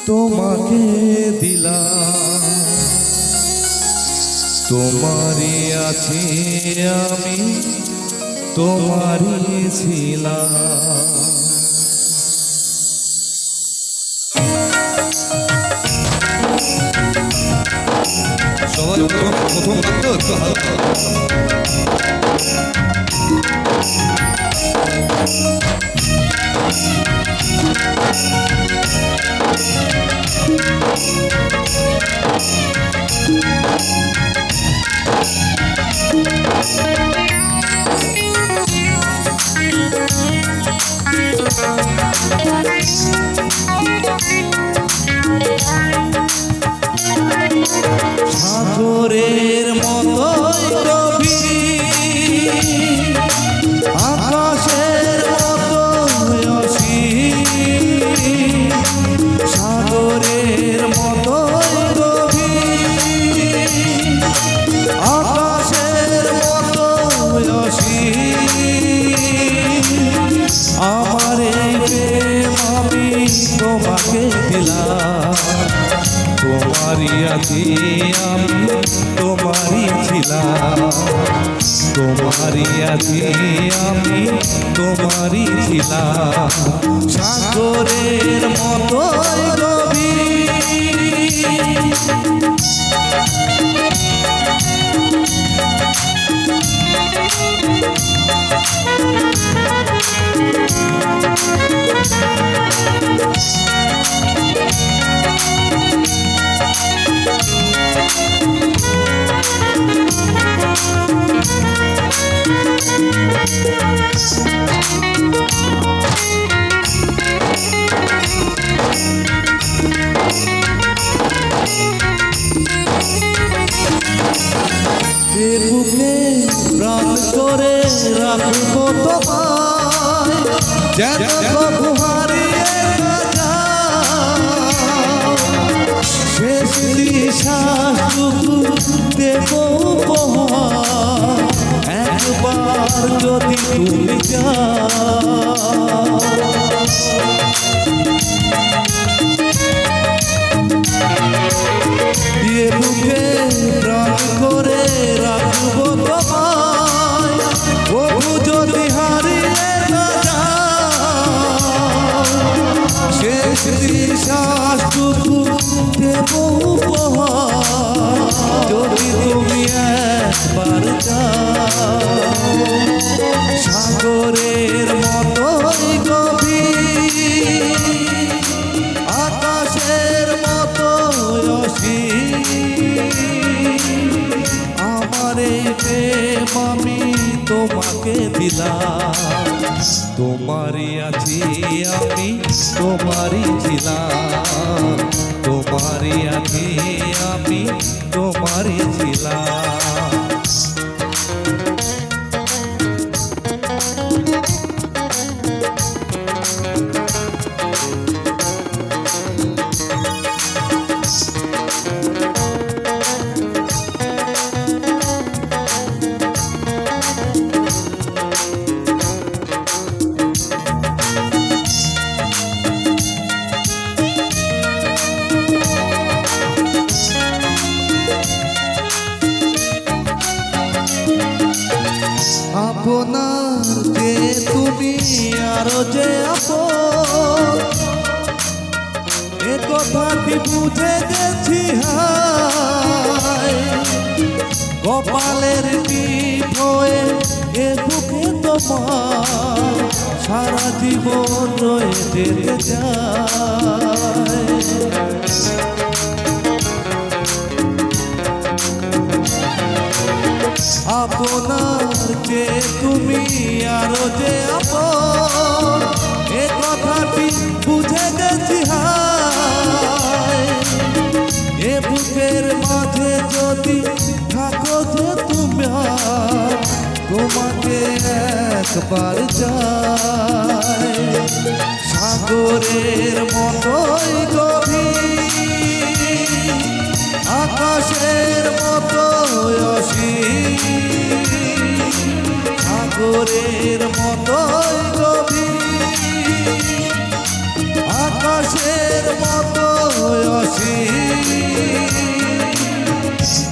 তোমাকে দিলাম, তোমারই আছি আমি, তোমারই ছিলাম। সবাই প্রথম বাক্য একটু হালকা। সাগরের মতোই গভীর, আকাশের মতোই অসীম। সাগরের মতোই গভীর, আকাশের মতোই অসীম। আমার এই প্রেম আমি তোমাকে দিলাম, তোমারই আছি আমি, তোমারই ছিলাম। তোমারই আছি আমি, তোমারই ছিলাম। সাগরের মতোই গভীর, বুকে প্রাণ করে রাখবো তোমায়, যেন কবু হারিয়ে না যাও। শেষ নিঃশ্বাসটুকু দেব উপহার, একবার যদি তুমি যাও। দিয়ে বুকে প্রাণ করে রাখবো তোমায়, কবু যদি হারিয়ে না যাও। শেষ নিঃশ্বাসটুকু দেব উপহার, যদি তুমি একবার যাও। সাগরের মতোই গভীর, আকাশের মতোই অসীম। আমার এই প্রেম আমি তোমাকে দিলাম, তোমারই আছি আমি, তোমারই ছিলাম। তোমারই আছি আমি, তোমারই ছিলাম। আপনার যে তুমি আরো যে আপন, এ কথাটি বুঝে গেছি হায়। কপালের টিপ হয়ে এ বুকে তোমার সারা জীবন রয়ে যেতে চায়। আপনার যে তুমি আরো যে আপন, এ কথাটি বুঝে গেছি হায়। এ বুকের মাঝে যদি থাকো যে তুমি, তোমাকে একবার চাই। সাগরের মতোই গভীর, আকাশের মতোই অসীম। সাগরের মতোই গভীর, আকাশের মতো আছি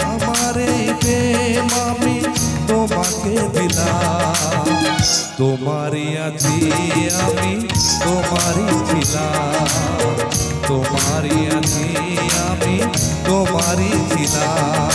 আমার এই প্রেম আমি তোমাকে দিলাম তোমারই আছি আমি তোমারই ছিলাম তোমারই আছি আমি তোমারই ছিলাম